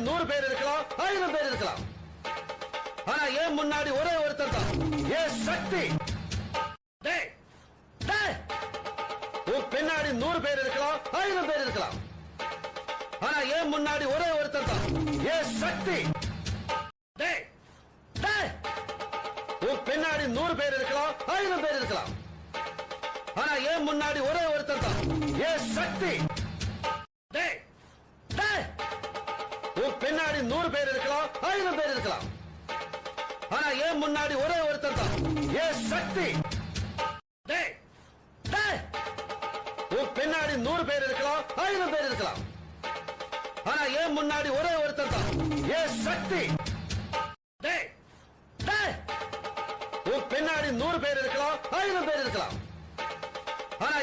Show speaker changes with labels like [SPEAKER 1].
[SPEAKER 1] 100 பேர் இருக்கலாம், 1000 பேர் இருக்கலாம். ஆனா ஏன் முன்னாடி ஒரே ஒருத்தர் தான். ஏன் சக்தி. டேய் டேய், உன் பின்னாடி 100 பேர் இருக்கலாம், 1000 பேர் இருக்கலாம். ஆனா ஏன் முன்னாடி ஒரே ஒருத்தர் தான். ஏன் சக்தி. டேய் டேய், உன் பின்னாடி 100 பேர் இருக்கலாம், 1000 பேர் இருக்கலாம். ஆனா ஏன் முன்னாடி ஒரே ஒருத்தர் தான். ஏன் சக்தி. டேய் டேய், உன் பின்னாடி 100 பேர் இருக்கலாம், 1000 பேர் இருக்கலாம். ஆனா ஏன் முன்னாடி ஒரே ஒருத்தர் தான். ஏன் சக்தி. டேய் டேய், உன் பின்னாடி 100 பேர் இருக்கலாம், 1000 பேர் இருக்கலாம். ஆனா ஏன் முன்னாடி ஒரே ஒருத்தர் தான். ஏன் சக்தி. டேய் டேய், உன் பின்னாடி 100 பேர் இருக்கலாம், 1000 பேர் இருக்கலாம். ஆனா